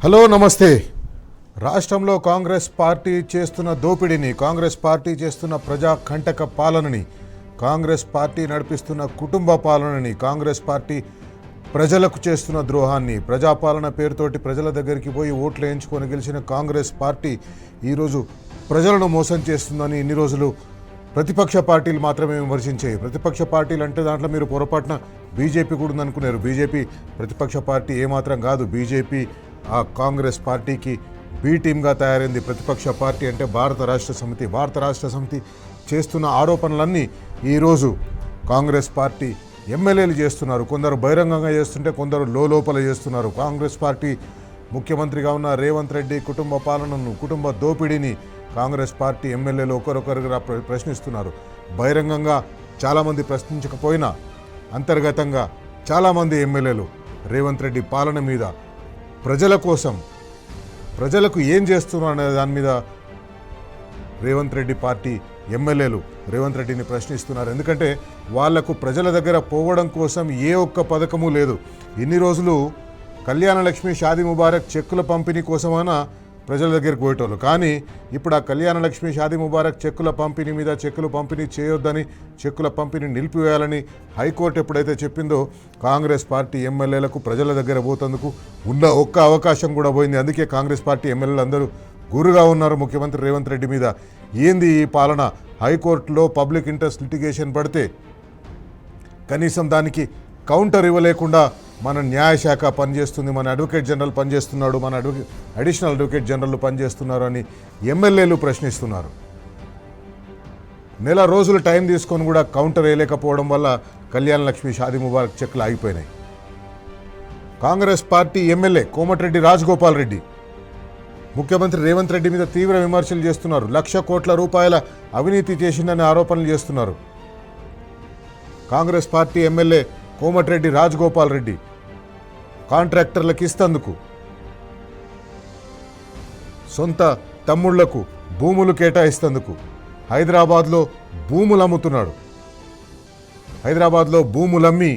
Hello నమస్తే. రాష్ట్రంలో Congress party చేస్తున్న దోపిడీని, కాంగ్రెస్ పార్టీ చేస్తున్న ప్రజా కంటక పాలనని, కాంగ్రెస్ పార్టీ నడిపిస్తున్న కుటుంబ పాలనని, కాంగ్రెస్ పార్టీ ప్రజలకు చేస్తున్న ద్రోహాన్ని, ప్రజాపాలన పేరుతోటి ప్రజల దగ్గరికి పోయి ఓట్లు వేయించుకొని గెలిచిన కాంగ్రెస్ పార్టీ ఈరోజు ప్రజలను మోసం చేస్తుందని ఇన్ని రోజులు ప్రతిపక్ష పార్టీలు మాత్రమే విమర్శించాయి. ప్రతిపక్ష పార్టీలు అంటే దాంట్లో మీరు పొరపాటున బీజేపీ కూడా ఉందనుకున్నారు. బీజేపీ ప్రతిపక్ష పార్టీ ఏమాత్రం కాదు. బీజేపీ ఆ కాంగ్రెస్ పార్టీకి బీ టీమ్గా తయారైంది. ప్రతిపక్ష పార్టీ అంటే భారత రాష్ట్ర సమితి చేస్తున్న ఆరోపణలన్నీ ఈరోజు కాంగ్రెస్ పార్టీ ఎమ్మెల్యేలు చేస్తున్నారు. కొందరు బహిరంగంగా చేస్తుంటే కొందరు లోపల చేస్తున్నారు. కాంగ్రెస్ పార్టీ ముఖ్యమంత్రిగా ఉన్న రేవంత్ రెడ్డి కుటుంబ పాలనను, కుటుంబ దోపిడీని కాంగ్రెస్ పార్టీ ఎమ్మెల్యేలు ఒకరొకరుగా ప్రశ్నిస్తున్నారు. బహిరంగంగా చాలామంది ప్రశ్నించకపోయినా అంతర్గతంగా చాలామంది ఎమ్మెల్యేలు రేవంత్ రెడ్డి పాలన మీద, ప్రజల కోసం ప్రజలకు ఏం చేస్తున్నారు అనే దాని మీద రేవంత్ రెడ్డి పార్టీ ఎమ్మెల్యేలు రేవంత్ రెడ్డిని ప్రశ్నిస్తున్నారు. ఎందుకంటే వాళ్లకు ప్రజల దగ్గర పోవడం కోసం ఏ ఒక్క పథకము లేదు. ఇన్ని రోజులు కళ్యాణ లక్ష్మి, షాదీ ముబారక్ చెక్కుల పంపిణీ కోసమైనా ప్రజల దగ్గరికి పోయేటోళ్ళు. కానీ ఇప్పుడు ఆ కళ్యాణ లక్ష్మి, షాదీ ముబారక్ చెక్కుల పంపిణీ మీద, చెక్కులు పంపిణీ చేయొద్దని, చెక్కుల పంపిణీ నిలిపివేయాలని హైకోర్టు ఎప్పుడైతే చెప్పిందో కాంగ్రెస్ పార్టీ ఎమ్మెల్యేలకు ప్రజల దగ్గర పోతందుకు ఉన్న ఒక్క అవకాశం కూడా పోయింది. అందుకే కాంగ్రెస్ పార్టీ ఎమ్మెల్యేలు అందరూ గురుగా ఉన్నారు ముఖ్యమంత్రి రేవంత్ రెడ్డి మీద. ఏంది ఈ పాలన? హైకోర్టులో పబ్లిక్ ఇంట్రెస్ట్ లిటిగేషన్ పడితే కనీసం దానికి కౌంటర్ ఇవ్వలేకుండా మన న్యాయశాఖ పనిచేస్తుంది, మన అడ్వకేట్ జనరల్ పనిచేస్తున్నాడు, మన అడిషనల్ అడ్వకేట్ జనరల్ పనిచేస్తున్నారు అని ఎమ్మెల్యేలు ప్రశ్నిస్తున్నారు. నెల రోజులు టైం తీసుకొని కూడా కౌంటర్ వేయలేకపోవడం వల్ల కళ్యాణ లక్ష్మి, షాదీ ముబారక్ చెక్కులు ఆగిపోయినాయి. కాంగ్రెస్ పార్టీ ఎమ్మెల్యే కోమటిరెడ్డి రాజగోపాల్ రెడ్డి ముఖ్యమంత్రి రేవంత్ రెడ్డి మీద తీవ్ర విమర్శలు చేస్తున్నారు. 1,00,000 కోట్ల రూపాయల అవినీతి చేసిందని ఆరోపణలు చేస్తున్నారు. కాంగ్రెస్ పార్టీ ఎమ్మెల్యే కోమటిరెడ్డి రాజగోపాల్ రెడ్డి కాంట్రాక్టర్లకు ఇస్తందుకు, సొంత తమ్ముళ్లకు భూములు కేటాయిస్తందుకు హైదరాబాద్లో భూములు అమ్ముతున్నాడు. హైదరాబాద్లో భూములమ్మి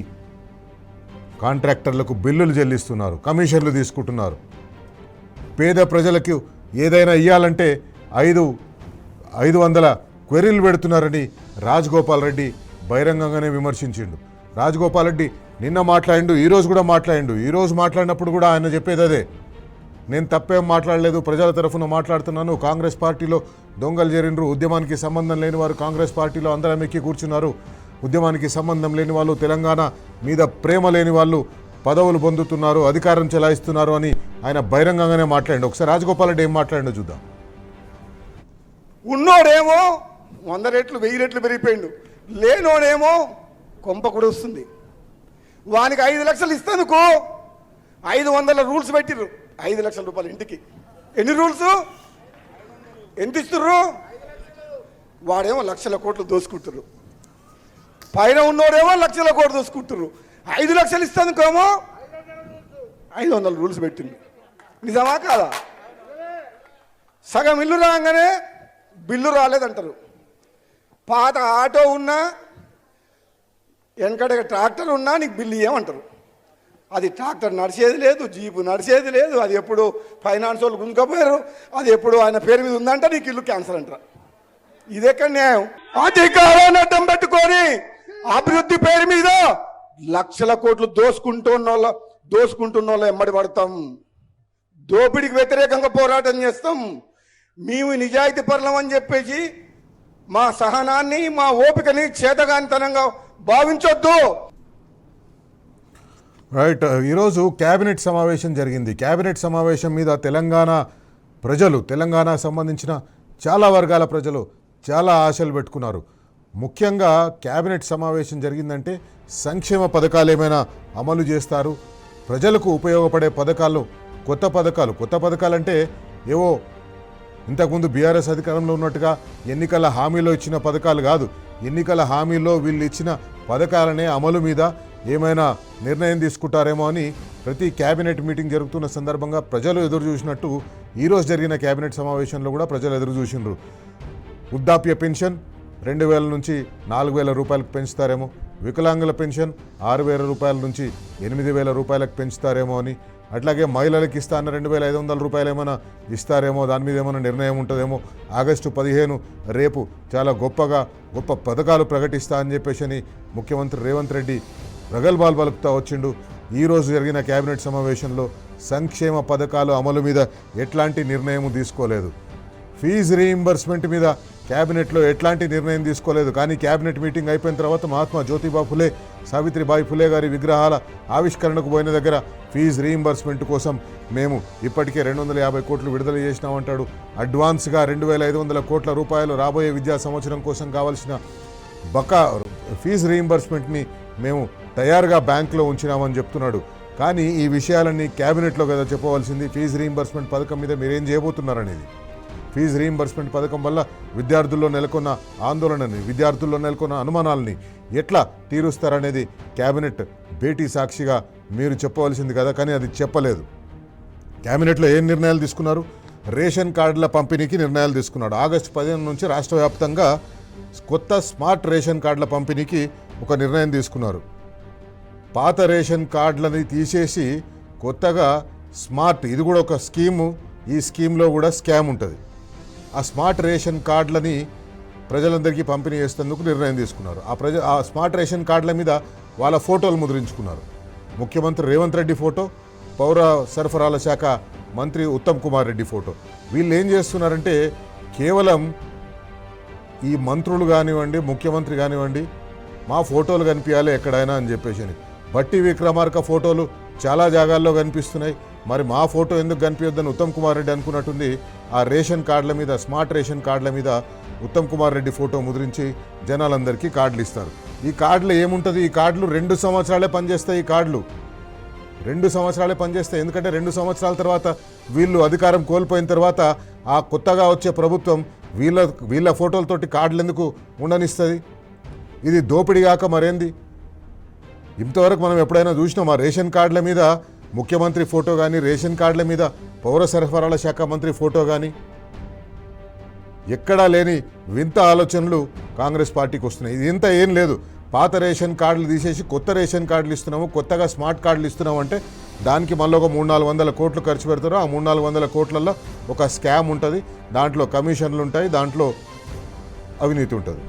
కాంట్రాక్టర్లకు బిల్లులు చెల్లిస్తున్నారు, కమిషన్లు తీసుకుంటున్నారు. పేద ప్రజలకు ఏదైనా ఇవ్వాలంటే 500 క్వెరీలు పెడుతున్నారని రాజగోపాల్ రెడ్డి బహిరంగంగానే విమర్శించిండు. రాజగోపాల్ రెడ్డి నిన్న మాట్లాడిండు, ఈరోజు కూడా మాట్లాడిండు. ఈరోజు మాట్లాడినప్పుడు కూడా ఆయన చెప్పేది అదే, నేను తప్పేం మాట్లాడలేదు, ప్రజల తరఫున మాట్లాడుతున్నాను. కాంగ్రెస్ పార్టీలో దొంగలు చేరిండ్రు, ఉద్యమానికి సంబంధం లేని వారు కాంగ్రెస్ పార్టీలో అందరం ఎక్కి కూర్చున్నారు, ఉద్యమానికి సంబంధం లేని వాళ్ళు, తెలంగాణ మీద ప్రేమ లేని వాళ్ళు పదవులు పొందుతున్నారు, అధికారం చెలాయిస్తున్నారు అని ఆయన బహిరంగంగానే మాట్లాడిండు. ఒకసారి రాజగోపాల్ రెడ్డి ఏం మాట్లాడిండో చూద్దాం. ఉన్నోడేమో 100 రెట్లు 1000 రెట్లు పెరిగిపోయిండు, లేనోడేమో కొంప కూడా వస్తుంది. వానికి 5 లక్షలు ఇస్తేందుకు 500 రూల్స్ పెట్టిర్రు. 5 లక్షల రూపాయలు ఇంటికి ఎన్ని రూల్స్, ఎంత ఇస్తుర్రు? వాడేమో 1,00,000 కోట్లు దోసుకుంటుర్రు, పైన ఉన్నోడేమో 1,00,000 కోట్లు దోసుకుంటుర్రు. 5 లక్షలు ఇస్తేందుకేమో 500 రూల్స్ పెట్టిండు. నిజమా కాదా? సగం ఇల్లు రాగానే బిల్లు రాలేదంటారు. పాత ఆటో ఉన్నా, వెనకడ ట్రాక్టర్ ఉన్నా నీకు బిల్లు ఇవ్వమంటారు. అది ట్రాక్టర్ నడిచేది లేదు, జీపు నడిచేది లేదు, అది ఎప్పుడు ఫైనాన్స్ వాళ్ళు గుంజుకపోయారు, అది ఎప్పుడు ఆయన పేరు మీద ఉందంట, నీకు ఇల్లు క్యాన్సర్ అంటారు. ఇదెక్కడ న్యాయం? అధికారాన్ని అడ్డం పెట్టుకొని అభివృద్ధి పేరు మీద 1,00,000 కోట్లు దోసుకుంటున్న వాళ్ళ ఎమ్మడి పడతాం, దోపిడికి వ్యతిరేకంగా పోరాటం చేస్తాం. మేము నిజాయితీ పరులం అని చెప్పేసి మా సహనాన్ని, మా ఓపికని చేతగానితనంగా భావించొద్దు. రైట్. ఈరోజు క్యాబినెట్ సమావేశం జరిగింది. క్యాబినెట్ సమావేశం మీద తెలంగాణ సంబంధించిన చాలా వర్గాల ప్రజలు చాలా ఆశలు పెట్టుకున్నారు. ముఖ్యంగా క్యాబినెట్ సమావేశం జరిగిందంటే సంక్షేమ పథకాలు ఏమైనా అమలు చేస్తారు, ప్రజలకు ఉపయోగపడే పథకాలు, కొత్త పథకాలు అంటే ఏవో ఇంతకుముందు బీఆర్ఎస్ అధికారంలో ఉన్నట్టుగా ఎన్నికల హామీలో ఇచ్చిన పథకాలు కాదు. ఎన్నికల హామీలో వీళ్ళు ఇచ్చిన పథకాలనే అమలు మీద ఏమైనా నిర్ణయం తీసుకుంటారేమో అని ప్రతి క్యాబినెట్ మీటింగ్ జరుగుతున్న సందర్భంగా ప్రజలు ఎదురు చూసినట్టు ఈరోజు జరిగిన క్యాబినెట్ సమావేశంలో కూడా ప్రజలు ఎదురు చూసినారు. వృద్ధాప్య పెన్షన్ 2,000 నుంచి 4,000 రూపాయలకు పెంచుతారేమో, వికలాంగుల పెన్షన్ 6,000 రూపాయల నుంచి 8,000 రూపాయలకు పెంచుతారేమో అని అట్లాగే మహిళలకు ఇస్తా అన్న 2,500 రూపాయలు ఏమైనా ఇస్తారేమో, దాని మీద ఏమైనా నిర్ణయం ఉంటుందేమో. ఆగస్టు 15 రేపు చాలా గొప్ప పథకాలు ప్రకటిస్తా అని చెప్పేసి ముఖ్యమంత్రి రేవంత్ రెడ్డి ప్రగల్భాలు పలుకుతూ వచ్చిండు. ఈరోజు జరిగిన కేబినెట్ సమావేశంలో సంక్షేమ పథకాలు అమలు మీద ఎట్లాంటి నిర్ణయం తీసుకోలేదు. ఫీజు రీయింబర్స్మెంట్ మీద క్యాబినెట్లో ఎట్లాంటి నిర్ణయం తీసుకోలేదు. కానీ క్యాబినెట్ మీటింగ్ అయిపోయిన తర్వాత మహాత్మా జ్యోతిబా ఫులే, సావిత్రిబాయి ఫులే గారి విగ్రహాల ఆవిష్కరణకు పోయిన దగ్గర ఫీజు రీయింబర్స్మెంట్ కోసం మేము ఇప్పటికే 250 కోట్లు విడుదల చేసినామంటాడు. అడ్వాన్స్గా 2,500 కోట్ల రూపాయలు రాబోయే విద్యా సంవత్సరం కోసం కావాల్సిన ఫీజు రీయింబర్స్మెంట్ని మేము తయారుగా బ్యాంకులో ఉంచినామని చెప్తున్నాడు. కానీ ఈ విషయాలన్నీ క్యాబినెట్లో కదా చెప్పవలసింది. ఫీజు రీయింబర్స్మెంట్ పథకం మీద మీరేం చేయబోతున్నారనేది. ఫీజు రీయింబర్స్మెంట్ పథకం వల్ల విద్యార్థుల్లో నెలకొన్న ఆందోళనని, విద్యార్థుల్లో నెలకొన్న అనుమానాలని ఎట్లా తీరుస్తారనేది క్యాబినెట్ భేటీ సాక్షిగా మీరు చెప్పవలసింది కదా. కానీ అది చెప్పలేదు. క్యాబినెట్లో ఏం నిర్ణయాలు తీసుకున్నారు? రేషన్ కార్డుల పంపిణీకి నిర్ణయాలు తీసుకున్నాడు. ఆగస్టు 15 నుంచి రాష్ట్ర వ్యాప్తంగా కొత్త స్మార్ట్ రేషన్ కార్డుల పంపిణీకి ఒక నిర్ణయం తీసుకున్నారు. పాత రేషన్ కార్డులని తీసేసి కొత్తగా స్మార్ట్, ఇది కూడా ఒక స్కీము. ఈ స్కీమ్లో కూడా స్కామ్ ఉంటుంది. ఆ స్మార్ట్ రేషన్ కార్డులని ప్రజలందరికీ పంపిణీ చేసేందుకు నిర్ణయం తీసుకున్నారు. ఆ స్మార్ట్ రేషన్ కార్డుల మీద వాళ్ళ ఫోటోలు ముద్రించుకున్నారు. ముఖ్యమంత్రి రేవంత్ రెడ్డి ఫోటో, పౌర సరఫరాల శాఖ మంత్రి ఉత్తమ్ కుమార్ రెడ్డి ఫోటో. వీళ్ళు ఏం చేస్తున్నారంటే కేవలం ఈ మంత్రులు కానివ్వండి, ముఖ్యమంత్రి కానివ్వండి, మా ఫోటోలు కనిపించాలి ఎక్కడైనా అని చెప్పేసి. బట్టి విక్రమార్క ఫోటోలు చాలా జాగాల్లో కనిపిస్తున్నాయి, మరి మా ఫోటో ఎందుకు కనిపించొద్దని ఉత్తమ్ కుమార్ రెడ్డి అనుకున్నట్టుంది. ఆ రేషన్ కార్డుల మీద, స్మార్ట్ రేషన్ కార్డుల మీద ఉత్తమ్ కుమార్ రెడ్డి ఫోటో ముద్రించి జనాలందరికీ కార్డులు ఇస్తారు. ఈ కార్డులు ఏముంటుంది? ఈ కార్డులు 2 సంవత్సరాలే పనిచేస్తాయి. ఈ కార్డులు 2 సంవత్సరాలే పనిచేస్తాయి. ఎందుకంటే 2 సంవత్సరాల తర్వాత వీళ్ళు అధికారం కోల్పోయిన తర్వాత ఆ కొత్తగా వచ్చే ప్రభుత్వం వీళ్ళ ఫోటోలతోటి కార్డులు ఎందుకు ఉండనిస్తుంది? ఇది దోపిడీ కాక మరేంది? ఇంతవరకు మనం ఎప్పుడైనా చూసినామా రేషన్ కార్డుల మీద ముఖ్యమంత్రి ఫోటో కానీ, రేషన్ కార్డుల మీద పౌర సరఫరాల శాఖ మంత్రి ఫోటో కానీ? ఎక్కడా లేని వింత ఆలోచనలు కాంగ్రెస్ పార్టీకి వస్తున్నాయి. ఇది ఇంత ఏం లేదు. పాత రేషన్ కార్డులు తీసేసి కొత్త రేషన్ కార్డులు ఇస్తున్నాము, కొత్తగా స్మార్ట్ కార్డులు ఇస్తున్నాము అంటే దానికి మళ్ళీ ఒక 300-400 కోట్లు ఖర్చు పెడతారు. ఆ 300-400 కోట్లలో ఒక స్కామ్ ఉంటుంది, దాంట్లో కమిషన్లు ఉంటాయి, దాంట్లో అవినీతి ఉంటుంది.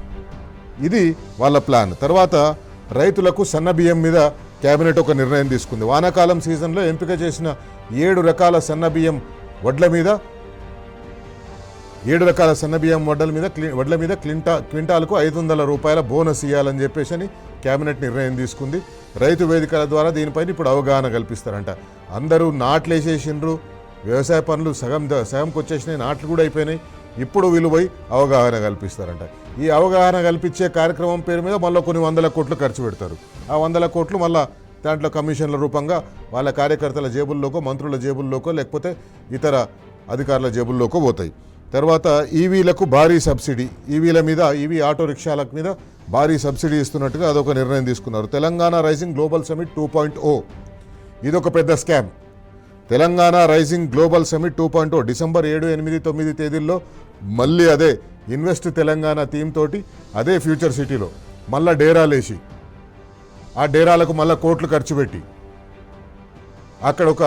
ఇది వాళ్ళ ప్లాన్. తర్వాత రైతులకు సన్న బియ్యం మీద కేబినెట్ ఒక నిర్ణయం తీసుకుంది. వానాకాలం సీజన్లో ఎంపిక చేసిన 7 రకాల సన్న బియ్యం వడ్ల మీద 7 రకాల సన్న బియ్యం వడ్ల మీద క్వింటాల్కు 500 రూపాయల బోనస్ ఇవ్వాలని చెప్పేసి కేబినెట్ నిర్ణయం తీసుకుంది. రైతు వేదికల ద్వారా దీనిపైన ఇప్పుడు అవగాహన కల్పిస్తారంట. అందరూ నాట్లు వేసేసిండ్రు, వ్యవసాయ పనులు సగంకి వచ్చేసినాయి, నాట్లు కూడా అయిపోయినాయి. ఇప్పుడు వీళ్ళు పోయి అవగాహన కల్పిస్తారంట. ఈ అవగాహన కల్పించే కార్యక్రమం పేరు మీద మళ్ళీ కొన్ని 100 కోట్లు ఖర్చు పెడతారు. ఆ 100 కోట్లు మళ్ళీ దాంట్లో కమిషన్ల రూపంగా వాళ్ళ కార్యకర్తల జేబుల్లోకో, మంత్రుల జేబుల్లోకో, లేకపోతే ఇతర అధికారుల జేబుల్లోకో పోతాయి. తర్వాత ఈవీలకు భారీ సబ్సిడీ, ఈవీ ఆటో రిక్షాల మీద భారీ సబ్సిడీ ఇస్తున్నట్టుగా అదొక నిర్ణయం తీసుకున్నారు. తెలంగాణ రైజింగ్ గ్లోబల్ సమిట్ 2.0 ఇదొక పెద్ద scam. Telangana rising global summit 2.0 December 7, 8, 9 తేదీల్లో మళ్ళీ అదే ఇన్వెస్ట్ తెలంగాణ థీమ్ తోటి అదే ఫ్యూచర్ సిటీలో మళ్ళా డేరాలేసి ఆ డేరాలకు మళ్ళా కోట్లు ఖర్చు పెట్టి అక్కడ ఒక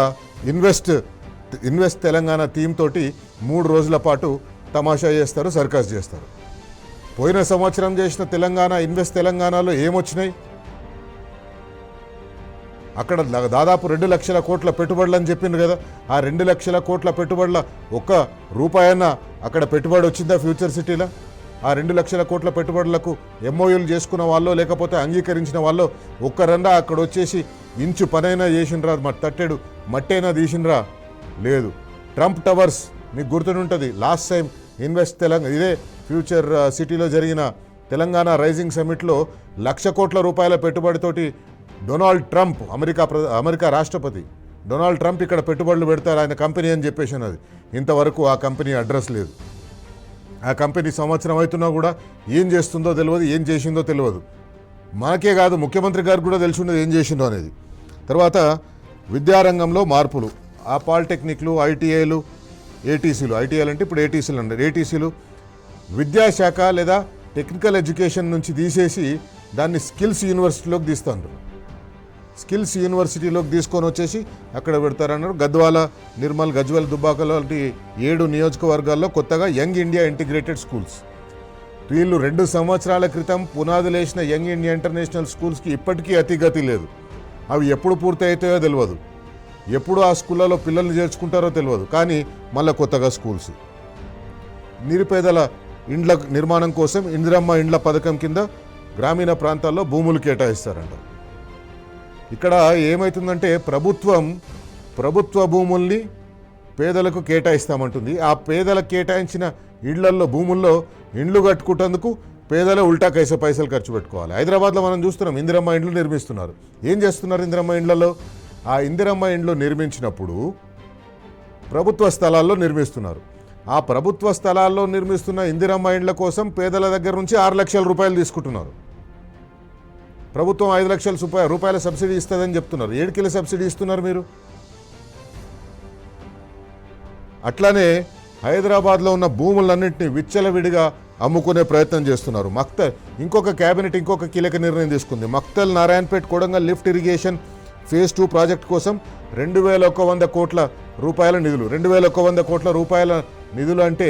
ఇన్వెస్ట్ తెలంగాణ థీమ్ తోటి 3 రోజుల పాటు తమాషా చేస్తారు, సర్కస్ చేస్తారు. పోయిన సంవత్సరం చేసిన ఇన్వెస్ట్ తెలంగాణలో ఏమొచ్చినాయి? అక్కడ దాదాపు 2 లక్షల కోట్ల పెట్టుబడులు అని చెప్పింది కదా. ఆ 2 లక్షల కోట్ల పెట్టుబడుల ఒక్క రూపాయన్నా అక్కడ పెట్టుబడి వచ్చిందా ఫ్యూచర్ సిటీలో? ఆ 2 లక్షల కోట్ల పెట్టుబడులకు ఎంఓయూలు చేసుకున్న వాళ్ళు, లేకపోతే అంగీకరించిన వాళ్ళు ఒక్కరన్నా అక్కడ వచ్చేసి ఇంచు పనైనా చేసిండ్రా, తట్టెడు మట్టైనా తీసిండ్రా? లేదు. ట్రంప్ టవర్స్ మీకు గుర్తుంటుంది. లాస్ట్ టైం ఇన్వెస్ట్ తెలంగాణ ఇదే ఫ్యూచర్ సిటీలో జరిగిన తెలంగాణ రైజింగ్ సమిట్లో 1,00,000 కోట్ల రూపాయల పెట్టుబడితోటి డొనాల్డ్ ట్రంప్, అమెరికా రాష్ట్రపతి డొనాల్డ్ ట్రంప్ ఇక్కడ పెట్టుబడులు పెడతారు ఆయన కంపెనీ అని చెప్పేసి అన్నది. ఇంతవరకు ఆ కంపెనీ అడ్రస్ లేదు. ఆ కంపెనీ సంవత్సరం అవుతున్నా కూడా ఏం చేస్తుందో తెలియదు, ఏం చేసిందో తెలియదు. మనకే కాదు, ముఖ్యమంత్రి గారికి కూడా తెలిసి ఉండదు ఏం చేసిందో అనేది. తర్వాత విద్యారంగంలో మార్పులు. ఆ పాలిటెక్నిక్లు, ఐటీఐలు, ఏటీసీలు, ఐటీఐలు అంటే ఇప్పుడు ఏటీసీలు అంటారు. ఏటీసీలు విద్యాశాఖ లేదా టెక్నికల్ ఎడ్యుకేషన్ నుంచి తీసేసి దాన్ని స్కిల్స్ యూనివర్సిటీలోకి తీస్తారు. స్కిల్స్ యూనివర్సిటీలోకి తీసుకొని వచ్చేసి అక్కడ పెడతారన్నారు. గద్వాల, నిర్మల్, గజ్వెల్, దుబ్బాక లాంటి 7 నియోజకవర్గాల్లో కొత్తగా యంగ్ ఇండియా ఇంటిగ్రేటెడ్ స్కూల్స్. వీళ్ళు 2 సంవత్సరాల క్రితం పునాదులేసిన యంగ్ ఇండియా ఇంటర్నేషనల్ స్కూల్స్కి ఇప్పటికీ అతిగతి లేదు. అవి ఎప్పుడు పూర్తి అవుతాయో తెలియదు, ఎప్పుడు ఆ స్కూళ్ళలో పిల్లల్ని చేర్చుకుంటారో తెలియదు. కానీ మళ్ళీ కొత్తగా స్కూల్స్. నిరుపేదల ఇండ్ల నిర్మాణం కోసం ఇందిరమ్మ ఇండ్ల పథకం కింద గ్రామీణ ప్రాంతాల్లో భూములు కేటాయిస్తారంట. ఇక్కడ ఏమవుతుందంటే ప్రభుత్వ భూముల్ని పేదలకు కేటాయిస్తామంటుంది. ఆ పేదలకు కేటాయించిన ఇళ్లల్లో భూముల్లో ఇండ్లు కట్టుకుంటేందుకు పేదలు ఉల్టా పైసలు ఖర్చు పెట్టుకోవాలి. హైదరాబాద్లో మనం చూస్తున్నాం, ఇందిరమ్మ ఇండ్లు నిర్మిస్తున్నారు. ఏం చేస్తున్నారు ఇందిరమ్మ ఇండ్లలో? ఆ ఇందిరమ్మ ఇండ్లు నిర్మించినప్పుడు ప్రభుత్వ స్థలాల్లో నిర్మిస్తున్నారు. ఆ ప్రభుత్వ స్థలాల్లో నిర్మిస్తున్న ఇందిరమ్మ ఇండ్ల కోసం పేదల దగ్గర నుంచి 6 లక్షల రూపాయలు తీసుకుంటున్నారు. ప్రభుత్వం 5 లక్షల రూపాయల సబ్సిడీ ఇస్తుందని చెప్తున్నారు. 7 కిలో సబ్సిడీ ఇస్తున్నారు మీరు. అట్లానే హైదరాబాద్లో ఉన్న భూములన్నింటినీ విచ్చలవిడిగా అమ్ముకునే ప్రయత్నం చేస్తున్నారు. కేబినెట్ ఇంకొక కీలక నిర్ణయం తీసుకుంది. Makthal, Narayanpet, Kodangal lift irrigation phase 2 project కోసం 2100 కోట్ల రూపాయల నిధులు. 2100 కోట్ల రూపాయల నిధులు అంటే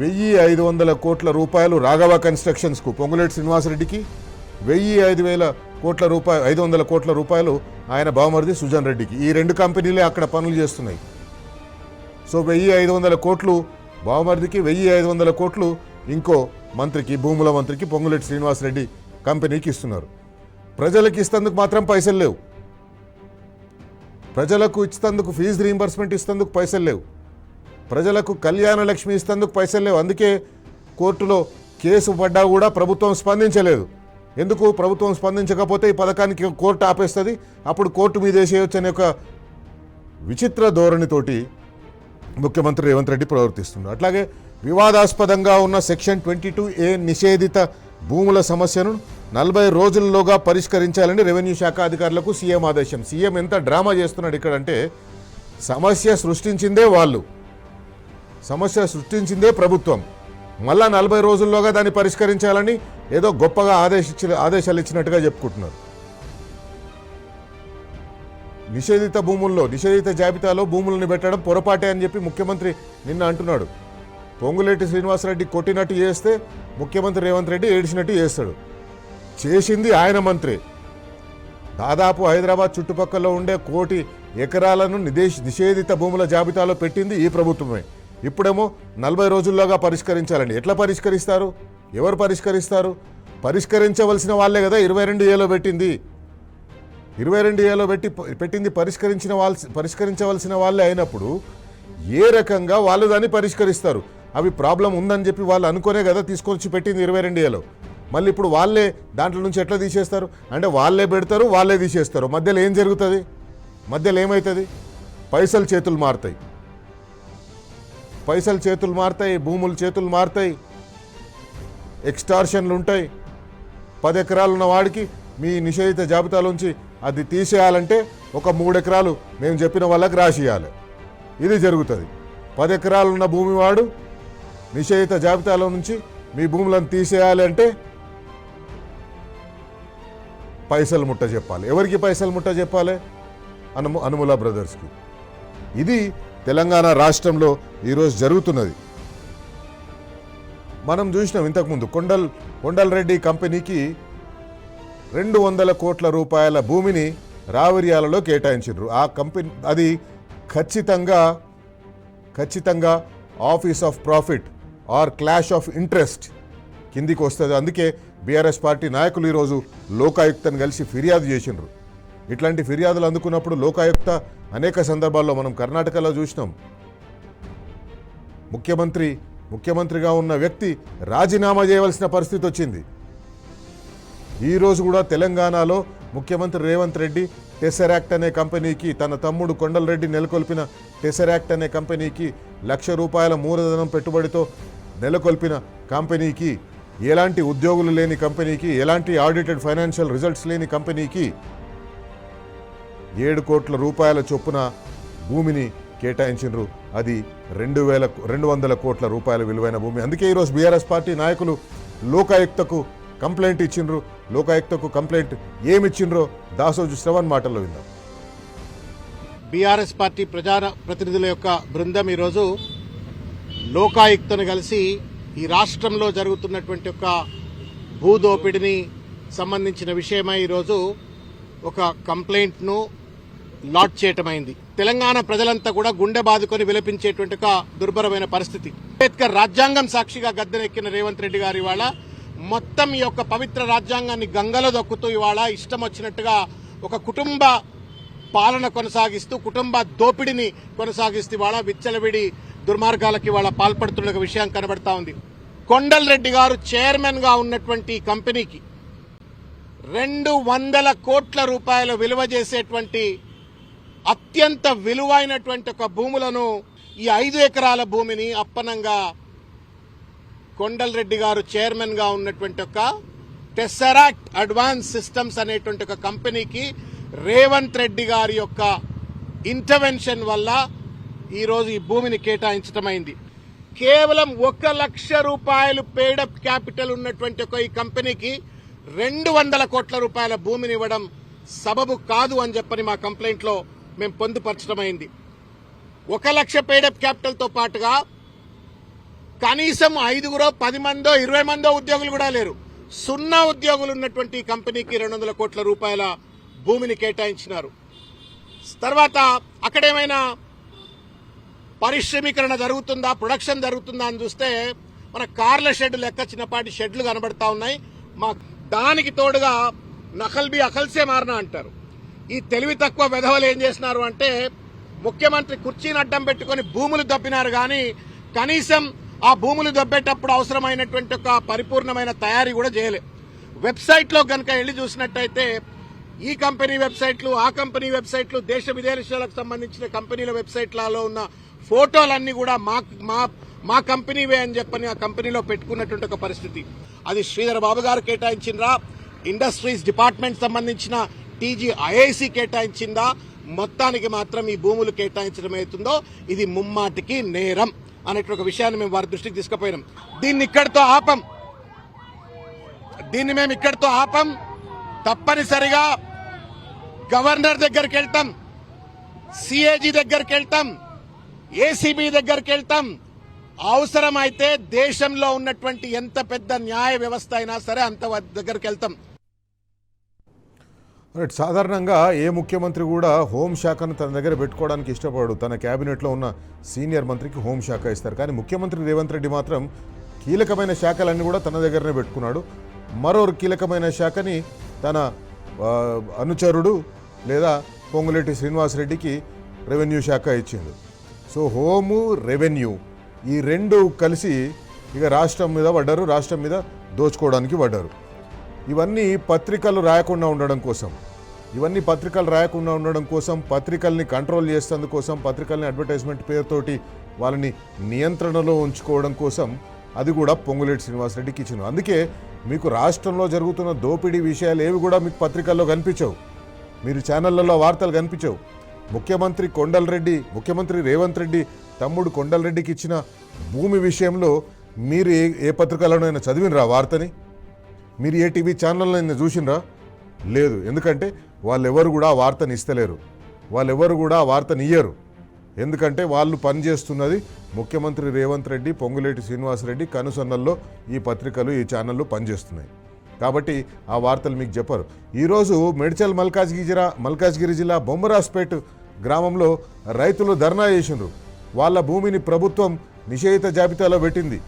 1500 కోట్ల రూపాయలు రాఘవ కన్స్ట్రక్షన్స్కు, పొంగులేటి శ్రీనివాసరెడ్డికి, 500 కోట్ల రూపాయలు ఆయన బావమరిది సుజన్ రెడ్డికి. ఈ 2 కంపెనీలే అక్కడ పనులు చేస్తున్నాయి. సో 1500 కోట్లు బావమరిదికి, 1500 కోట్లు ఇంకో మంత్రికి, భూముల మంత్రికి, పొంగులేటి శ్రీనివాసరెడ్డి కంపెనీకి ఇస్తున్నారు. ప్రజలకు ఇస్తేందుకు మాత్రం పైసలు లేవు. ప్రజలకు ఇచ్చేందుకు ఫీజు రీయింబర్స్మెంట్ ఇస్తేందుకు పైసలు లేవు. ప్రజలకు కళ్యాణ లక్ష్మి ఇస్తేందుకు పైసలు లేవు. అందుకే కోర్టులో కేసు పడ్డా కూడా ప్రభుత్వం స్పందించలేదు. ఎందుకు ప్రభుత్వం స్పందించకపోతే ఈ పథకానికి కోర్టు ఆపేస్తుంది, అప్పుడు కోర్టు మీద వేసేయచ్చు అనే ఒక విచిత్ర ధోరణితోటి ముఖ్యమంత్రి రేవంత్ రెడ్డి ప్రవర్తిస్తున్నారు. అట్లాగే వివాదాస్పదంగా ఉన్న సెక్షన్ 22A నిషేధిత భూముల సమస్యను 40 రోజుల్లోగా పరిష్కరించాలని రెవెన్యూ శాఖ అధికారులకు సీఎం ఆదేశం. సీఎం ఎంత డ్రామా చేస్తున్నాడు ఇక్కడంటే, సమస్య సృష్టించిందే వాళ్ళు, సమస్య సృష్టించిందే ప్రభుత్వం, మళ్ళా 40 రోజుల్లోగా దాన్ని పరిష్కరించాలని ఏదో గొప్పగా ఆదేశాలు ఇచ్చినట్టుగా చెప్పుకుంటున్నారు. నిషేధిత జాబితాలో భూములను పెట్టడం పొరపాటే అని చెప్పి ముఖ్యమంత్రి నిన్న అంటున్నాడు. పొంగులేటి శ్రీనివాసరెడ్డి కొట్టినట్టు చేస్తే ముఖ్యమంత్రి రేవంత్ రెడ్డి ఏడిచినట్టు చేస్తాడు. చేసింది ఆయన మంత్రి. దాదాపు హైదరాబాద్ చుట్టుపక్కల ఉండే 1 కోటి ఎకరాలను నిషేధిత భూముల జాబితాలో పెట్టింది ఈ ప్రభుత్వమే. ఇప్పుడేమో 40 రోజుల్లోగా పరిష్కరించాలని. ఎట్లా పరిష్కరిస్తారు? ఎవరు పరిష్కరిస్తారు? పరిష్కరించవలసిన వాళ్ళే కదా 22Aలో పెట్టింది. 22Aలో పెట్టింది పరిష్కరించవలసిన వాళ్ళే అయినప్పుడు ఏ రకంగా వాళ్ళు దాన్ని పరిష్కరిస్తారు? అవి ప్రాబ్లం ఉందని చెప్పి వాళ్ళు అనుకునే కదా తీసుకొచ్చి పెట్టింది 22Aలో. మళ్ళీ ఇప్పుడు వాళ్ళే దాంట్లో నుంచి ఎట్లా తీసేస్తారు? అంటే వాళ్ళే పెడతారు, వాళ్ళే తీసేస్తారు. మధ్యలో ఏం జరుగుతుంది? మధ్యలో ఏమవుతుంది? పైసలు చేతులు మారుతాయి, భూములు చేతులు మారుతాయి, ఎక్స్టార్షన్లు ఉంటాయి. 10 ఎకరాలు ఉన్న వాడికి మీ నిషేధిత జాబితాలోంచి అది తీసేయాలంటే ఒక 3 ఎకరాలు మేము చెప్పిన వాళ్ళకి రాసియాలి. ఇది జరుగుతుంది. 10 ఎకరాలు ఉన్న భూమి వాడు నిషేధిత జాబితాలో నుంచి మీ భూములను తీసేయాలి అంటే పైసలు ముట్ట చెప్పాలి. ఎవరికి పైసలు ముట్ట చెప్పాలి? అనుముల బ్రదర్స్కి. ఇది తెలంగాణ రాష్ట్రంలో ఈరోజు జరుగుతున్నది. మనం చూసినాం ఇంతకుముందు కొండల్ రెడ్డి కంపెనీకి 200 కోట్ల రూపాయల భూమిని రావిర్యాలలో కేటాయించారు. ఆ కంపెనీ అది ఖచ్చితంగా office of profit or clash of interest కిందికి వస్తుంది. అందుకే బీఆర్ఎస్ పార్టీ నాయకులు ఈరోజు లోకాయుక్తను కలిసి ఫిర్యాదు చేసినారు. ఇట్లాంటి ఫిర్యాదులు అందుకున్నప్పుడు లోకాయుక్త అనేక సందర్భాల్లో మనం కర్ణాటకలో చూసినాం. ముఖ్యమంత్రిగా ఉన్న వ్యక్తి రాజీనామా చేయవలసిన పరిస్థితి వచ్చింది. ఈరోజు కూడా తెలంగాణలో ముఖ్యమంత్రి రేవంత్ రెడ్డి టెసరాక్ట్ అనే కంపెనీకి, తన తమ్ముడు కొండల్ రెడ్డి నెలకొల్పిన టెసరాక్ట్ అనే కంపెనీకి 1 లక్ష రూపాయల మూలధనం పెట్టుబడితో నెలకొల్పిన కంపెనీకి, ఎలాంటి ఉద్యోగులు లేని కంపెనీకి, ఎలాంటి ఆడిటెడ్ ఫైనాన్షియల్ రిజల్ట్స్ లేని కంపెనీకి 7 కోట్ల రూపాయల చొప్పున భూమిని కేటాయించారు. అది 200 కోట్ల రూపాయల విలువైన భూమి. అందుకే ఈరోజు బీఆర్ఎస్ పార్టీ నాయకులు లోకాయుక్తకు కంప్లైంట్ ఇచ్చిండ్రు, లోకాయుక్తకు కంప్లైంట్ ఏమిచ్చిండ్రో దాసోజు శ్రవణ్ మాటల్లో విందాం. బీఆర్ఎస్ పార్టీ ప్రజాప్రతినిధుల యొక్క బృందం ఈరోజు లోకాయుక్తను కలిసి ఈ రాష్ట్రంలో జరుగుతున్నటువంటి ఒక భూదోపిడిని సంబంధించిన విషయమై ఈరోజు ఒక కంప్లైంట్ను లాడ్జ్ చేయటమైంది. తెలంగాణ ప్రజలంతా కూడా గుండె బాదుకొని విలపించేటువంటి ఒక దుర్భరమైన పరిస్థితి. అంబేద్కర్ రాజ్యాంగం సాక్షిగా గద్దెనెక్కిన రేవంత్ రెడ్డి గారు ఇవాళ మొత్తం ఈ యొక్క పవిత్ర రాజ్యాంగాన్ని గంగలో దొక్కుతూ ఇవాళ ఇష్టం వచ్చినట్టుగా ఒక కుటుంబ పాలన కొనసాగిస్తూ కుటుంబ దోపిడిని కొనసాగిస్తూ ఇవాళ విచ్చలవిడి దుర్మార్గాలకి ఇవాళ పాల్పడుతున్న విషయం కనబడతా ఉంది. కొండల్ రెడ్డి గారు చైర్మన్ గా ఉన్నటువంటి కంపెనీకి 200 కోట్ల రూపాయల విలువ చేసేటువంటి అత్యంత విలువైనటువంటి ఒక భూములను ఈ 5 ఎకరాల భూమిని అప్పనంగా కొండల్ రెడ్డి గారు చైర్మన్ గా ఉన్నటువంటి ఒక టెస్సరాక్ట్ అడ్వాన్స్ సిస్టమ్స్ అనేటువంటి ఒక కంపెనీకి రేవంత్ రెడ్డి గారి యొక్క ఇంటర్వెన్షన్ వల్ల ఈరోజు ఈ భూమిని కేటాయించటమైంది. కేవలం 1 లక్ష రూపాయలు పేడప్ క్యాపిటల్ ఉన్నటువంటి ఒక ఈ కంపెనీకి 200 కోట్ల రూపాయల భూమిని ఇవ్వడం సబబు కాదు అని చెప్పని మా కంప్లైంట్ లో మేము పొందుపరచడమైంది. 1 లక్ష పేడప్ క్యాపిటల్ తో పాటుగా కనీసం 5, 10 మందో 20 మందో ఉద్యోగులు కూడా లేరు. 0 ఉద్యోగులు ఉన్నటువంటి ఈ కంపెనీకి 200 కోట్ల రూపాయల భూమిని కేటాయించినారు. తర్వాత అక్కడేమైనా పరిశ్రమీకరణ జరుగుతుందా, ప్రొడక్షన్ జరుగుతుందా అని చూస్తే మన కార్ల షెడ్ లెక్క చిన్నపాటి షెడ్లు కనబడతా ఉన్నాయి. మా దానికి తోడుగా నకల్బీ అకల్సే మారనా అంటారు. ఈ తెలివి తక్కువ వెధవలు ఏం చేసినారు అంటే ముఖ్యమంత్రి కుర్చీని అడ్డం పెట్టుకుని భూములు దబ్బినారు కానీ కనీసం ఆ భూములు దబ్బేటప్పుడు అవసరమైనటువంటి ఒక పరిపూర్ణమైన తయారీ కూడా చేయలే. వెబ్సైట్లో కనుక వెళ్ళి చూసినట్టయితే ఈ కంపెనీ వెబ్సైట్లు, ఆ కంపెనీ వెబ్సైట్లు, దేశ విదేశాలకు సంబంధించిన కంపెనీల వెబ్సైట్లలో ఉన్న ఫోటోలన్నీ కూడా మా కంపెనీవే అని చెప్పని ఆ కంపెనీలో పెట్టుకున్నటువంటి ఒక పరిస్థితి. అది శ్రీధర్ బాబు గారు కేటాయించిందా, ఇండస్ట్రీస్ డిపార్ట్మెంట్ సంబంధించిన TGIIC కేటాయించిందా, మొత్తానికి మాత్రం ఈ భూములు కేటాయించడం అవుతుందో ఇది ముమ్మాటికి నేరం అనేటువంటి ఒక విషయాన్ని మేము వారి దృష్టికి తీసుకుపోయినాం. దీన్ని మేము ఇక్కడితో ఆపం. తప్పనిసరిగా గవర్నర్ దగ్గరికి వెళ్తాం, CAG దగ్గరికి వెళ్తాం, ACB దగ్గరికి వెళ్తాం. అవసరమైతే దేశంలో ఉన్నటువంటి ఎంత పెద్ద న్యాయ వ్యవస్థ అయినా సరే అంత దగ్గరికి వెళ్తాం. సాధారణంగా ఏ ముఖ్యమంత్రి కూడా హోంశాఖను తన దగ్గర పెట్టుకోవడానికి ఇష్టపడు. తన క్యాబినెట్లో ఉన్న సీనియర్ మంత్రికి హోంశాఖ ఇస్తారు. కానీ ముఖ్యమంత్రి రేవంత్ రెడ్డి మాత్రం కీలకమైన శాఖలన్నీ కూడా తన దగ్గరనే పెట్టుకున్నాడు. మరో కీలకమైన శాఖని తన అనుచరుడు లేదా పొంగులేటి శ్రీనివాసరెడ్డికి రెవెన్యూ శాఖ ఇచ్చింది. సో హోము, రెవెన్యూ ఈ రెండు కలిసి ఇక రాష్ట్రం మీద పడ్డారు, రాష్ట్రం మీద దోచుకోవడానికి పడ్డారు. ఇవన్నీ పత్రికలు రాయకుండా ఉండడం కోసం, పత్రికల్ని కంట్రోల్ చేసేందుకోసం, పత్రికల్ని అడ్వర్టైజ్మెంట్ పేరుతోటి వాళ్ళని నియంత్రణలో ఉంచుకోవడం కోసం అది కూడా పొంగులేటి శ్రీనివాసరెడ్డికి ఇచ్చింది. అందుకే మీకు రాష్ట్రంలో జరుగుతున్న దోపిడీ విషయాలు ఏవి కూడా మీకు పత్రికల్లో కనిపించవు, మీరు ఛానళ్లలో వార్తలు కనిపించవు. ముఖ్యమంత్రి రేవంత్ రెడ్డి తమ్ముడు కొండల్ రెడ్డికి ఇచ్చిన భూమి విషయంలో మీరు ఏ పత్రికలోనైనా చదివినరా వార్తని? మీరు ఏ టీవీ ఛానల్లో చూసినరా? లేదు. ఎందుకంటే వాళ్ళెవరు కూడా ఆ వార్తని ఇస్తలేరు, వాళ్ళెవరు కూడా ఆ వార్తని ఇయ్యరు. ఎందుకంటే వాళ్ళు పనిచేస్తున్నది ముఖ్యమంత్రి రేవంత్ రెడ్డి, పొంగులేటి శ్రీనివాసరెడ్డి కనుసన్నల్లో ఈ పత్రికలు, ఈ ఛానళ్ళు పనిచేస్తున్నాయి. కాబట్టి ఆ వార్తలు మీకు చెప్పరు. ఈరోజు మేడ్చల్ మల్కాజ్గిరి జిల్లా బొమ్మరాజ్పేట్ గ్రామంలో రైతులు ధర్నా చేసిండ్రు. వాళ్ళ భూమిని ప్రభుత్వం నిషేధిత జాబితాలో పెట్టింది.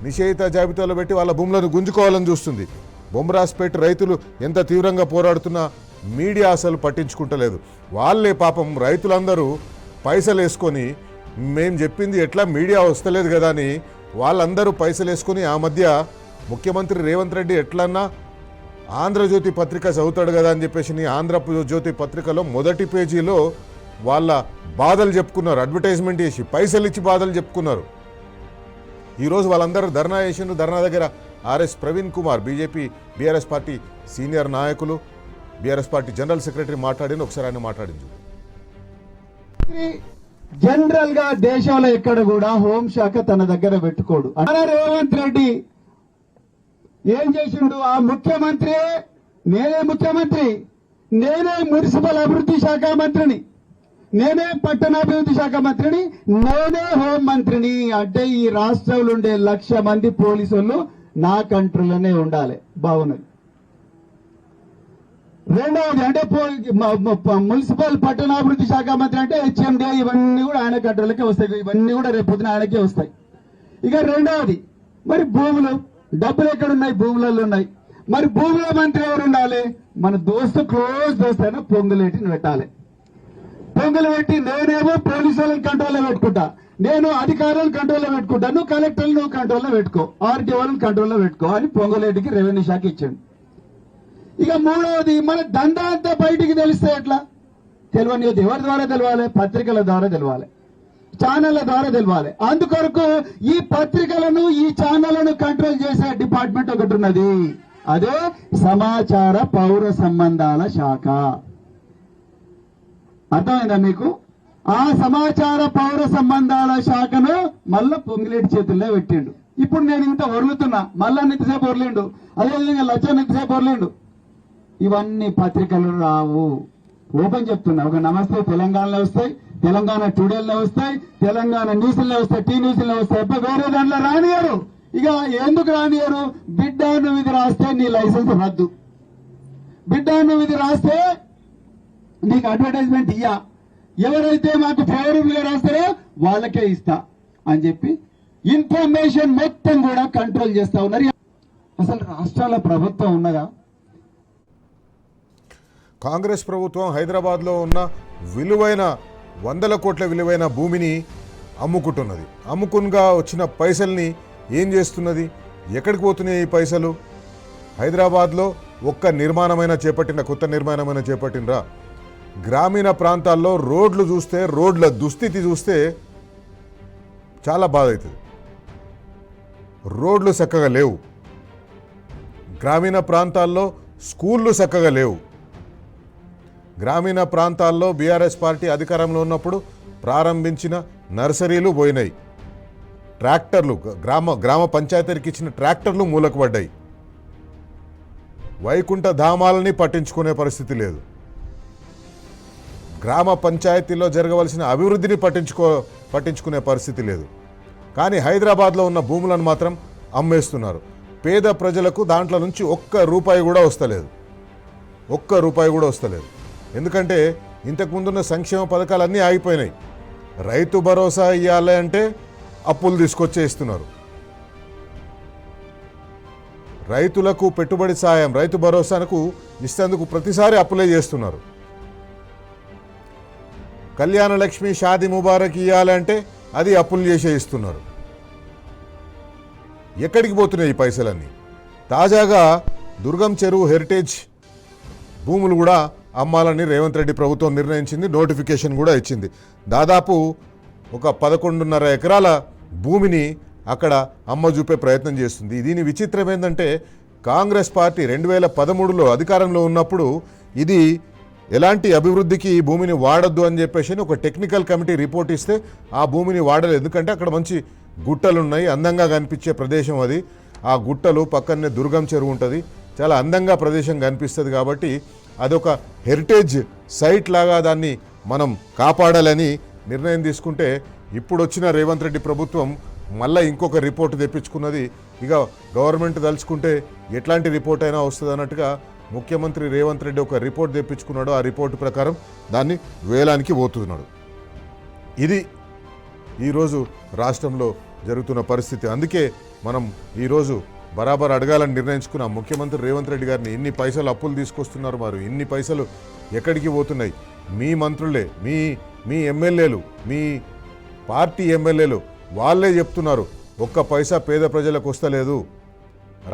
నిషేధిత జాబితాలో పెట్టి వాళ్ళ భూములను గుంజుకోవాలని చూస్తుంది. బొమ్మరాజ్పేట్ రైతులు ఎంత తీవ్రంగా పోరాడుతున్నా మీడియా అసలు పట్టించుకుంటలేదు. వాళ్ళే పాపం రైతులందరూ పైసలు వేసుకొని, మేము చెప్పింది ఎట్లా మీడియా వస్తలేదు కదా అని వాళ్ళందరూ పైసలు వేసుకొని ఆ మధ్య ముఖ్యమంత్రి రేవంత్ రెడ్డి ఎట్లన్నా ఆంధ్రజ్యోతి పత్రిక చదువుతాడు కదా అని చెప్పేసి ఆంధ్రజ్యోతి పత్రికలో మొదటి పేజీలో వాళ్ళ బాధలు చెప్పుకున్నారు. అడ్వర్టైజ్మెంట్ చేసి పైసలు ఇచ్చి బాధలు చెప్పుకున్నారు. ఈరోజు వాళ్ళందరూ ధర్నా చేసిండ్రు. ధర్నా దగ్గర RS Praveen Kumar, BRS party senior నాయకులు, బీఆర్ఎస్ పార్టీ జనరల్ సెక్రటరీ మాట్లాడిన ఒకసారి ఆయన మాట్లాడింది. జనరల్ గా దేశంలో ఎక్కడ కూడా హోంశాఖ తన దగ్గర పెట్టుకోడు. రేవంత్ రెడ్డి ఏం చేసిండు ఆ ముఖ్యమంత్రి? నేనే ముఖ్యమంత్రి, నేనే మున్సిపల్ అభివృద్ధి శాఖ మంత్రిని, నేనే పట్టణాభివృద్ధి శాఖ మంత్రిని, నేనే హోం మంత్రిని. అంటే ఈ రాష్ట్రంలో ఉండే 1,00,000 మంది పోలీసులు నా కంట్రోల్లోనే ఉండాలి. బాగున్నది. రెండవది అంటే మున్సిపల్ పట్టణాభివృద్ధి శాఖ మంత్రి అంటే హెచ్ఎండి, ఇవన్నీ కూడా ఆయన కంట్రోల్కే వస్తాయి. ఇవన్నీ కూడా రేపొద్దున ఆయనకే వస్తాయి. ఇక రెండవది మరి భూములు, డబ్బులు ఎక్కడున్నాయి? భూములలో ఉన్నాయి. మరి భూముల మంత్రి ఎవరు ఉండాలి? మన దోస్తు, క్లోజ్ దోస్తు అయినా పొంగులేటిని పెట్టాలి. పొంగులు పెట్టి నేనేమో పోలీసు వాళ్ళని కంట్రోల్లో పెట్టుకుంటా, నేను అధికారులను కంట్రోల్లో పెట్టుకుంటా, నువ్వు కలెక్టర్లు నువ్వు కంట్రోల్లో పెట్టుకో, ఆర్టీఓలను కంట్రోల్లో పెట్టుకో అని పొంగులేటికి రెవెన్యూ శాఖ ఇచ్చాడు. ఇక మూడవది మన దందా అంతా బయటికి తెలిస్తే ఎట్లా? తెలియని ఎవరి ద్వారా తెలవాలి? పత్రికల ద్వారా తెలవాలి, ఛానళ్ల ద్వారా తెలవాలి. అందుకొరకు ఈ పత్రికలను, ఈ ఛానళ్లను కంట్రోల్ చేసే డిపార్ట్మెంట్ ఒకటి ఉన్నది. అదే సమాచార పౌర సంబంధాల శాఖ. అర్థమైందా మీకు? ఆ సమాచార పౌర సంబంధాల శాఖను మళ్ళా పొంగిలేటి చేతుల్లో పెట్టిండు. ఇప్పుడు నేను ఇంత ఒర్లుతున్నా, మళ్ళా ఎంతసేపు ఒర్లిండు, అదేవిధంగా లచ్చన్ ఎంతసేపు ఒర్లిండు. ఇవన్నీ పత్రికలు రావు. ఓపెన్ చెప్తున్నా, ఒక నమస్తే తెలంగాణలో వస్తాయి, తెలంగాణ టుడేలో వస్తాయి, తెలంగాణ న్యూస్లో వస్తాయి, టీ న్యూస్లో వస్తాయి. వేరే దాంట్లో రానియరు. ఇక ఎందుకు రానియరు? బిడ్డ నువ్వు ఇది రాస్తే నీ లైసెన్స్ రద్దు, బిడ్డ నువ్వు ఇది రాస్తే నీకు అడ్వర్టైజ్మెంట్ ఇయ్యా, ఎవరైతే మాకు ఫేవరబుల్ గా రాస్తారో వాళ్ళకే ఇస్తా అని చెప్పి ఇన్ఫర్మేషన్ మొత్తం కూడా కంట్రోల్ చేస్తా ఉన్నారు. అసలు రాష్ట్రాల ప్రభుత్వం ఉన్నదా? కాంగ్రెస్ ప్రభుత్వం హైదరాబాద్లో ఉన్న విలువైన 100 కోట్ల విలువైన భూమిని అమ్ముకుంటున్నది. అమ్ముకునిగా వచ్చిన పైసల్ని ఏం చేస్తున్నది? ఎక్కడికి పోతున్నాయి ఈ పైసలు? హైదరాబాద్లో కొత్త నిర్మాణమైన చేపట్టినరా? గ్రామీణ ప్రాంతాల్లో రోడ్లు చూస్తే, రోడ్ల దుస్థితి చూస్తే చాలా బాధ అవుతుంది. రోడ్లు చక్కగా లేవు, గ్రామీణ ప్రాంతాల్లో స్కూళ్ళు చక్కగా లేవు. గ్రామీణ ప్రాంతాల్లో బీఆర్ఎస్ పార్టీ అధికారంలో ఉన్నప్పుడు ప్రారంభించిన నర్సరీలు పోయినాయి, ట్రాక్టర్లు గ్రామ పంచాయతీకి ఇచ్చిన ట్రాక్టర్లు మూలకు పడ్డాయి. వైకుంఠ ధామాలని పట్టించుకునే పరిస్థితి లేదు. గ్రామ పంచాయతీలో జరగవలసిన అభివృద్ధిని పట్టించుకునే పరిస్థితి లేదు. కానీ హైదరాబాద్లో ఉన్న భూములను మాత్రం అమ్మేస్తున్నారు. పేద ప్రజలకు దాంట్లో నుంచి ఒక్క రూపాయి కూడా వస్తలేదు. ఎందుకంటే ఇంతకుముందున్న సంక్షేమ పథకాలన్నీ ఆగిపోయినాయి. రైతు భరోసా ఇవ్వాలి అంటే అప్పులు తీసుకొచ్చే ఇస్తున్నారు. రైతులకు పెట్టుబడి సాయం, రైతు భరోసాకు ఇస్తేందుకు ప్రతిసారి అప్పులే చేస్తున్నారు. కళ్యాణ లక్ష్మి, షాదీ ముబారక్ ఇవ్వాలంటే అది అప్పులు చేసే ఇస్తున్నారు. ఎక్కడికి పోతున్నాయి ఈ పైసలన్నీ? తాజాగా దుర్గం చెరువు హెరిటేజ్ భూములు కూడా అమ్మాలని రేవంత్ రెడ్డి ప్రభుత్వం నిర్ణయించింది, నోటిఫికేషన్ కూడా ఇచ్చింది. దాదాపు ఒక 11.5 ఎకరాల భూమిని అక్కడ అమ్మ చూపే ప్రయత్నం చేస్తుంది. దీని విచిత్రం ఏంటంటే కాంగ్రెస్ పార్టీ 2013లో అధికారంలో ఉన్నప్పుడు ఇది ఎలాంటి అభివృద్ధికి ఈ భూమిని వాడొద్దు అని చెప్పేసి ఒక టెక్నికల్ కమిటీ రిపోర్ట్ ఇస్తే ఆ భూమిని వాడలేదు. ఎందుకంటే అక్కడ మంచి గుట్టలు ఉన్నాయి, అందంగా కనిపించే ప్రదేశం అది. ఆ గుట్టలు పక్కనే దుర్గం చెరువు ఉంటుంది, చాలా అందంగా ప్రదేశం కనిపిస్తుంది. కాబట్టి అదొక హెరిటేజ్ సైట్ లాగా దాన్ని మనం కాపాడాలని నిర్ణయం తీసుకుంటే ఇప్పుడు వచ్చిన రేవంత్ రెడ్డి ప్రభుత్వం మళ్ళీ ఇంకొక రిపోర్ట్ తెప్పించుకున్నది. ఇక గవర్నమెంట్ తలుచుకుంటే ఎట్లాంటి రిపోర్ట్ అయినా వస్తుంది అన్నట్టుగా ముఖ్యమంత్రి రేవంత్ రెడ్డి ఒక రిపోర్ట్ తెప్పించుకున్నాడు. ఆ రిపోర్టు ప్రకారం దాన్ని వేలానికి పోతున్నాడు. ఇది ఈరోజు రాష్ట్రంలో జరుగుతున్న పరిస్థితి. అందుకే మనం ఈరోజు బరాబర్ అడగాలని నిర్ణయించుకున్నాం. ముఖ్యమంత్రి రేవంత్ రెడ్డి గారిని ఇన్ని పైసలు అప్పులు తీసుకొస్తున్నారు, మరి ఇన్ని పైసలు ఎక్కడికి పోతున్నాయి? మీ మంత్రులే, మీ ఎమ్మెల్యేలు, మీ పార్టీ ఎమ్మెల్యేలు వాళ్ళే చెప్తున్నారు ఒక్క పైసా పేద ప్రజలకు వస్తలేదు,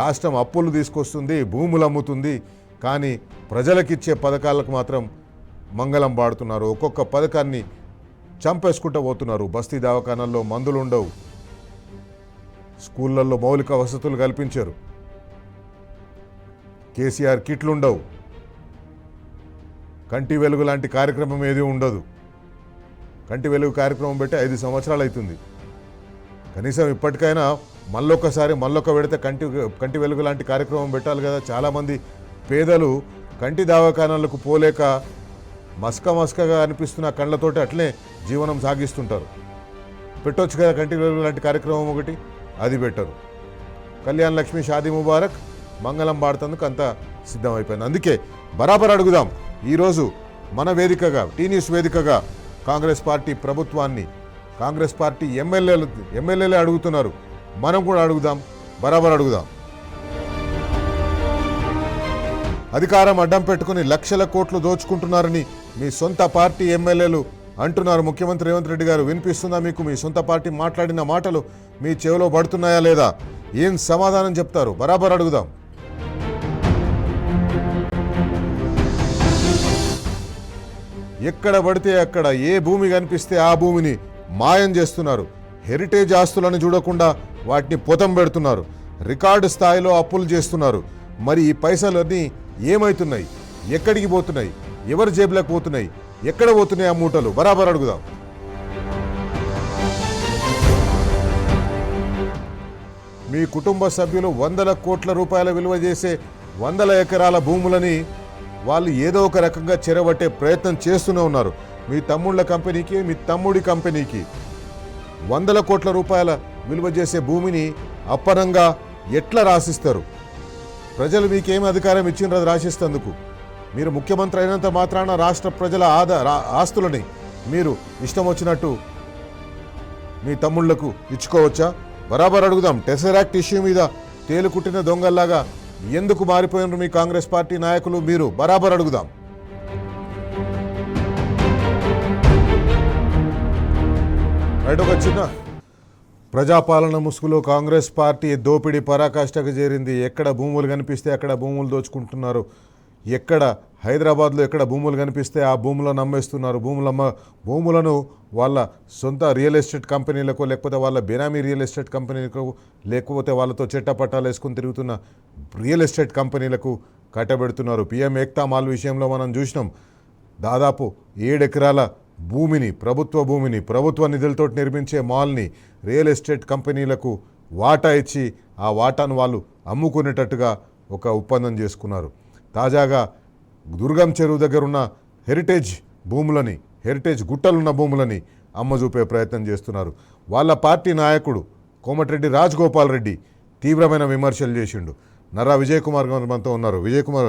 రాష్ట్రం అప్పులు తీసుకొస్తుంది, భూములు అమ్ముతుంది, కానీ ప్రజలకిచ్చే పథకాలకు మాత్రం మంగళం పాడుతున్నారు. ఒక్కొక్క పథకాన్ని చంపేసుకుంటూ పోతున్నారు. బస్తీ దవాఖానాల్లో మందులు ఉండవు, స్కూళ్ళల్లో మౌలిక వసతులు కల్పించారు, కేసీఆర్ కిట్లు ఉండవు, కంటి వెలుగు లాంటి కార్యక్రమం ఏది ఉండదు. కంటి వెలుగు కార్యక్రమం పెట్టి 5 సంవత్సరాలు అవుతుంది. కనీసం ఇప్పటికైనా మళ్ళొక పెడితే కంటి వెలుగు లాంటి కార్యక్రమం పెట్టాలి కదా. చాలామంది పేదలు కంటి దవాఖానాలకు పోలేక మస్కగా అనిపిస్తున్న కళ్ళతోటి అట్లే జీవనం సాగిస్తుంటారు. పెట్టొచ్చు కదా కంటి వెలుగు లాంటి కార్యక్రమం ఒకటి, అది పెట్టరు. కళ్యాణ్ లక్ష్మి షాదీ ముబారక్ మంగళం పాడుతందుకు అంతా సిద్ధమైపోయింది. అందుకే బరాబర్ అడుగుదాం ఈరోజు మన వేదికగా, టీ న్యూస్ వేదికగా కాంగ్రెస్ పార్టీ ప్రభుత్వాన్ని, కాంగ్రెస్ పార్టీ ఎమ్మెల్యేలే అడుగుతున్నారు, మనం కూడా అడుగుదాం, బరాబర్ అడుగుదాం. అధికారం అడ్డం పెట్టుకుని లక్షల కోట్లు దోచుకుంటున్నారని మీ సొంత పార్టీ ఎమ్మెల్యేలు అంటున్నారు. ముఖ్యమంత్రి రేవంత్ రెడ్డి గారు, వినిపిస్తుందా మీకు? మీ సొంత పార్టీ మాట్లాడిన మాటలు మీ చెవిలో పడుతున్నాయా లేదా? ఏం సమాధానం చెప్తారు? బరాబర్ అడుగుదాం. ఎక్కడ పడితే అక్కడ ఏ భూమి కనిపిస్తే ఆ భూమిని మాయం చేస్తున్నారు. హెరిటేజ్ ఆస్తులను చూడకుండా వాటిని పొతం పెడుతున్నారు. రికార్డు స్థాయిలో అప్పులు చేస్తున్నారు. మరి ఈ పైసలన్నీ ఏమవుతున్నాయి? ఎక్కడికి పోతున్నాయి? ఎవరి జేబులకు పోతున్నాయి? ఎక్కడ పోతున్నాయి ఆ మూటలు? బరాబర్ అడుగుదాం. మీ కుటుంబ సభ్యులు 100 కోట్ల రూపాయల విలువ చేసే 100 ఎకరాల భూములని వాళ్ళు ఏదో ఒక రకంగా చెరబట్టే ప్రయత్నం చేస్తూనే ఉన్నారు. మీ తమ్ముళ్ళ కంపెనీకి, మీ తమ్ముడి కంపెనీకి 100 కోట్ల రూపాయల విలువ చేసే భూమిని అప్పనంగా ఎట్లా రాసిస్తారు? ప్రజలు మీకేం అధికారం ఇచ్చిండ్రు అది రాసిస్తేందుకు? మీరు ముఖ్యమంత్రి అయినంత మాత్రాన రాష్ట్ర ప్రజల ఆస్తులని మీరు ఇష్టం వచ్చినట్టు మీ తమ్ముళ్లకు ఇచ్చుకోవచ్చా? బరాబర్ అడుగుదాం. టెసరాక్ట్ ఇష్యూ మీద తేలుకుట్టిన దొంగల్లాగా ఎందుకు మారిపోయినారు మీ కాంగ్రెస్ పార్టీ నాయకులు? మీరు బరాబర్ అడుగుదాం. రైట్, ఒక చిన్న ప్రజాపాలన ముసుగులో కాంగ్రెస్ పార్టీ దోపిడీ పరాకాష్ఠకు చేరింది. ఎక్కడ భూములు కనిపిస్తే అక్కడ భూములు దోచుకుంటున్నారు. ఎక్కడ హైదరాబాద్లో ఎక్కడ భూములు కనిపిస్తే ఆ భూములను అమ్మేస్తున్నారు. భూములను వాళ్ళ సొంత రియల్ ఎస్టేట్ కంపెనీలకు, లేకపోతే వాళ్ళ బెనామీ రియల్ ఎస్టేట్ కంపెనీలకు, లేకపోతే వాళ్ళతో చెట్టపట్టాలు వేసుకుని తిరుగుతున్న రియల్ ఎస్టేట్ కంపెనీలకు కట్టబెడుతున్నారు. పిఎం ఏక్తా మాల్ విషయంలో మనం చూసినాం. దాదాపు 7 ఎకరాల భూమిని, ప్రభుత్వ నిధులతో నిర్మించే మాల్ని రియల్ ఎస్టేట్ కంపెనీలకు వాటా ఇచ్చి ఆ వాటాను వాళ్ళు అమ్ముకునేటట్టుగా ఒక ఒప్పందం చేసుకున్నారు. తాజాగా దుర్గం చెరువు దగ్గర ఉన్న హెరిటేజ్ గుట్టలున్న భూములని అమ్మజూపే ప్రయత్నం చేస్తున్నారు. వాళ్ళ పార్టీ నాయకుడు కోమటిరెడ్డి రాజగోపాల్ రెడ్డి తీవ్రమైన విమర్శలు చేసిండు. నర్రా విజయ్ కుమార్ గారు మనతో ఉన్నారు. విజయ్ కుమార్